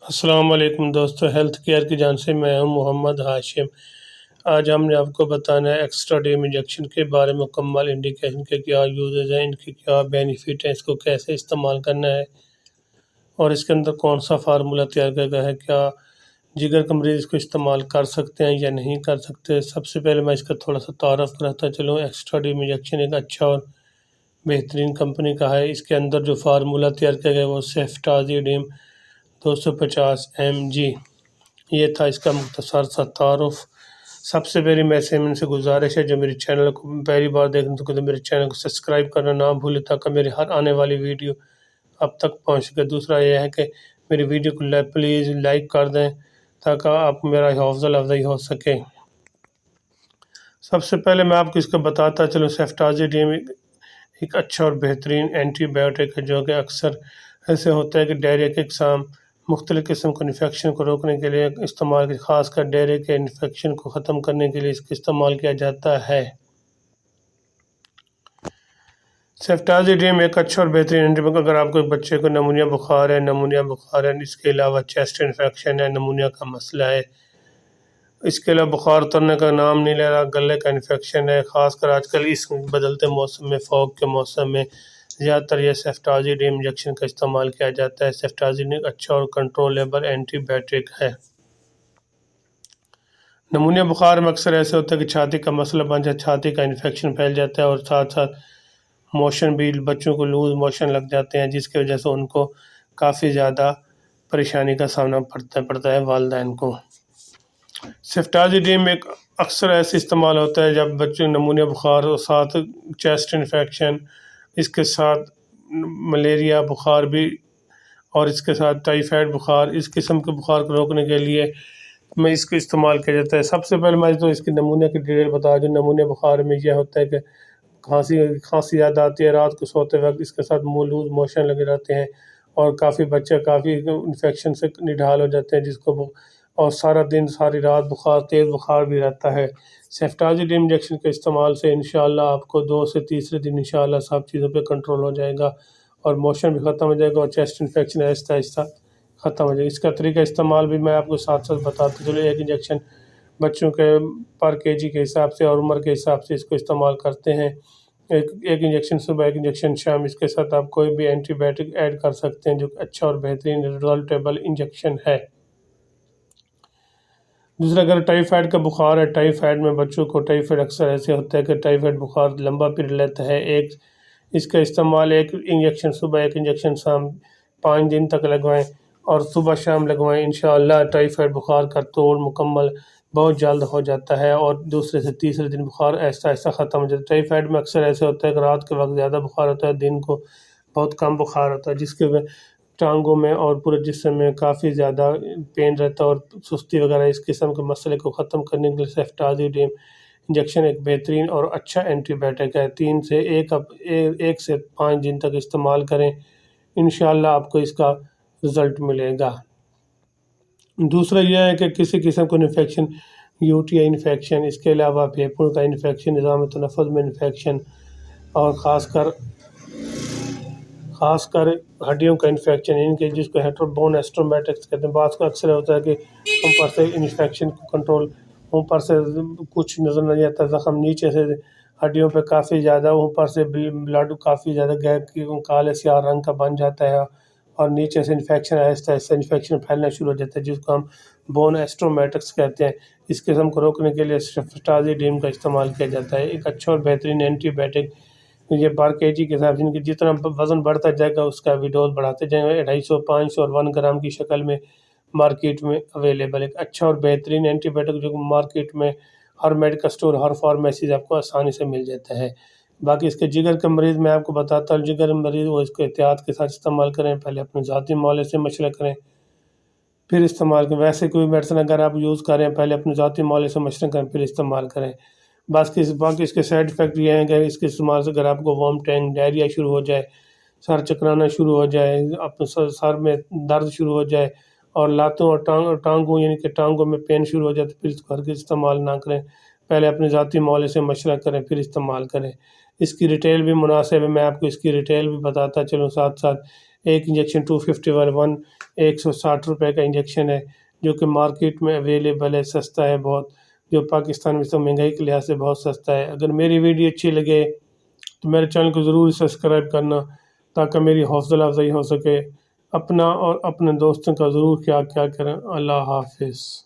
السلام علیکم دوستو، ہیلتھ کیئر کی جانب سے میں ہوں محمد ہاشم۔ آج ہم نے آپ کو بتانا ہے ایکسٹرا ڈیم انجیکشن کے بارے میں مکمل انڈیکیشن کے کیا یوزز ہیں، ان کی کیا بینیفٹ ہیں، اس کو کیسے استعمال کرنا ہے اور اس کے اندر کون سا فارمولہ تیار کیا گیا ہے، کیا جگر کا مریض اس کو استعمال کر سکتے ہیں یا نہیں کر سکتے۔ سب سے پہلے میں اس کا تھوڑا سا تعارف کراتا چلوں۔ ایکسٹرا ڈیم انجیکشن ایک اچھا اور بہترین کمپنی کا ہے۔ اس کے اندر جو فارمولہ تیار کیا گیا ہے وہ سیفٹازیڈیم 250 mg، یہ تھا اس کا مختصر سا تعارف۔ سب سے پہلے ان سے گزارش ہے جو میرے چینل کو پہلی بار دیکھنے تو میرے چینل کو سبسکرائب کرنا نہ بھولے تاکہ میری ہر آنے والی ویڈیو اب تک پہنچ سکے۔ دوسرا یہ ہے کہ میری ویڈیو کو پلیز لائک کر دیں تاکہ آپ میرا حوصلہ افزائی ہو سکے۔ سب سے پہلے میں آپ کو اس کو بتاتا چلوں، سیفٹازیڈیم ایک اچھا اور بہترین اینٹی بایوٹک ہے جو کہ اکثر ایسے ہوتا ہے کہ ڈائریا کے اقسام مختلف قسم کے انفیکشن کو روکنے کے لیے استعمال کی، خاص کر ڈائریا کے انفیکشن کو ختم کرنے کے لیے اس کا استعمال کیا جاتا ہے۔ سیفٹازیڈیم ایک اچھا اور بہترین اینٹی بایوٹک اگر آپ کو بچے کو نمونیا بخار ہے، اس کے علاوہ چیسٹ انفیکشن ہے، نمونیا کا مسئلہ ہے، اس کے علاوہ بخار اترنے کا نام نہیں لے رہا، گلے کا انفیکشن ہے، خاص کر آج کل اس بدلتے موسم میں، فوگ کے موسم میں زیادہ تر یہ سیفٹازیڈیم انجیکشن کا استعمال کیا جاتا ہے۔ سیفٹازیڈیم ایک اچھا اور کنٹرولیبل اینٹی بایوٹک ہے۔ نمونیا بخار میں اکثر ایسے ہوتا ہے کہ چھاتی کا مسئلہ بن جاتا ہے، چھاتی کا انفیکشن پھیل جاتا ہے اور ساتھ ساتھ موشن بھی، بچوں کو لوز موشن لگ جاتے ہیں جس کی وجہ سے ان کو کافی زیادہ پریشانی کا سامنا پڑتا ہے والدین کو۔ سیفٹازیڈیم ایک اکثر ایسے استعمال ہوتا ہے جب بچے نمونیا بخار اور ساتھ چیسٹ انفیکشن، اس کے ساتھ ملیریا بخار بھی اور اس کے ساتھ ٹائیفائڈ بخار، اس قسم کے بخار کو روکنے کے لیے میں اس کو استعمال کیا جاتا ہے۔ سب سے پہلے میں تو اس کی نمونیا کی ڈیٹیل بتا دوں۔ نمونیا بخار میں یہ ہوتا ہے کہ کھانسی زیادہ آتی ہے، رات کو سوتے وقت اس کے ساتھ لوز موشن لگے رہتے ہیں اور کافی بچے کافی انفیکشن سے نڈھال ہو جاتے ہیں، جس کو اور سارا دن ساری رات بخار، تیز بخار بھی رہتا ہے۔ سیفٹازیڈیم انجیکشن کے استعمال سے انشاءاللہ آپ کو 2 سے تیسرے دن انشاءاللہ سب چیزوں پہ کنٹرول ہو جائے گا اور موشن بھی ختم ہو جائے گا اور چیسٹ انفیکشن آہستہ آہستہ ختم ہو جائے گا۔ اس کا طریقہ استعمال بھی میں آپ کو ساتھ ساتھ بتاتا چلوں۔ ایک انجیکشن بچوں کے پر kg کے حساب سے اور عمر کے حساب سے اس کو استعمال کرتے ہیں۔ ایک انجیکشن صبح، ایک انجیکشن شام، اس کے ساتھ آپ کوئی بھی اینٹی بایوٹک ایڈ کر سکتے ہیں جو اچھا اور بہترین ریزلٹیبل انجیکشن ہے۔ دوسرا، اگر ٹائیفائڈ کا بخار ہے، ٹائیفائڈ میں بچوں کو ٹائیفائڈ اکثر ایسے ہوتا ہے کہ ٹائیفائڈ بخار لمبا پیریڈ لیتا ہے۔ اس کا استعمال ایک انجیکشن صبح، ایک انجیکشن شام 5 دن تک لگوائیں اور صبح شام لگوائیں، انشاءاللہ ٹائیفائڈ بخار کا توڑ مکمل بہت جلد ہو جاتا ہے اور دوسرے سے تیسرے دن بخار آہستہ آہستہ ختم ہو جاتا ہے۔ ٹائیفائڈ میں اکثر ایسے ہوتا ہے کہ رات کے وقت زیادہ بخار ہوتا ہے، دن کو بہت کم بخار ہوتا ہے، جس کے ٹانگوں میں اور پورے جسم میں کافی زیادہ پین رہتا ہے اور سستی وغیرہ۔ اس قسم کے مسئلے کو ختم کرنے کے لیے سیفٹازیڈیم انجیکشن ایک بہترین اور اچھا اینٹی بایوٹک ہے۔ 1 سے 5 دن تک استعمال کریں، انشاءاللہ آپ کو اس کا رزلٹ ملے گا۔ دوسرا یہ ہے کہ کسی قسم کو انفیکشن، UTI انفیکشن، اس کے علاوہ پھیپھڑوں کا انفیکشن، نظام تنفس میں انفیکشن اور خاص کر ہڈیوں کا انفیکشن، ان کے جس کو ہیٹروبون اسٹومیٹکس کہتے ہیں، بعض کو اکثر ہوتا ہے کہ اوپر سے انفیکشن کو کنٹرول، اوپر سے کچھ نظر نہیں آتا زخم، نیچے سے ہڈیوں پہ کافی زیادہ، اوپر سے بلڈ کافی زیادہ کالے سیاہ رنگ کا بن جاتا ہے اور نیچے سے انفیکشن آہستہ آہستہ انفیکشن پھیلنا شروع ہو جاتا ہے، جس کو ہم بون اسٹومیٹکس کہتے ہیں۔ اس قسم کو روکنے کے لیے سیفٹازیڈیم کا استعمال کیا جاتا ہے۔ ایک اچھا اور بہترین اینٹی بایوٹک، یہ پر kg کے حساب سے جتنا وزن بڑھتا جائے گا اس کا بھی ڈوز بڑھاتے جائیں گے۔ 250، 500 اور 1 گرام کی شکل میں مارکیٹ میں اویلیبل ایک اچھا اور بہترین اینٹی بایوٹک جو مارکیٹ میں ہر میڈیکل سٹور، ہر فارمیسیز آپ کو آسانی سے مل جاتا ہے۔ باقی اس کے جگر کے مریض میں آپ کو بتاتا ہوں، جگر مریض وہ اس کو احتیاط کے ساتھ استعمال کریں، پہلے اپنے ذاتی معالجے سے مشورہ کریں پھر استعمال کریں۔ ویسے کوئی میڈیسن اگر آپ یوز کریں پہلے اپنے ذاتی معالجے سے مشورہ کریں پھر استعمال کریں۔ باقی اس کے سائیڈ ایفیکٹ یہ ہیں کہ اس کے استعمال سے اگر آپ کو وامٹنگ، ڈائریا شروع ہو جائے، سر چکرانا شروع ہو جائے، اپنے سر میں درد شروع ہو جائے اور لاتوں اور ٹانگوں یعنی کہ ٹانگوں میں پین شروع ہو جائے تو پھر اس کو ہرگز استعمال نہ کریں، پہلے اپنے ذاتی معالجے سے مشورہ کریں پھر استعمال کریں۔ اس کی ریٹیل بھی مناسب ہے، میں آپ کو اس کی ریٹیل بھی بتاتا چلوں ساتھ ساتھ۔ ایک انجیکشن 250 والا 160 روپے کا انجیکشن ہے، جو کہ مارکیٹ میں اویلیبل ہے، سستا ہے بہت، جو پاکستان میں تو مہنگائی کے لحاظ سے بہت سستا ہے۔ اگر میری ویڈیو اچھی لگے تو میرے چینل کو ضرور سبسکرائب کرنا، تاکہ میری حوصلہ افزائی ہو سکے۔ اپنا اور اپنے دوستوں کا ضرور خیال کریں۔ اللہ حافظ۔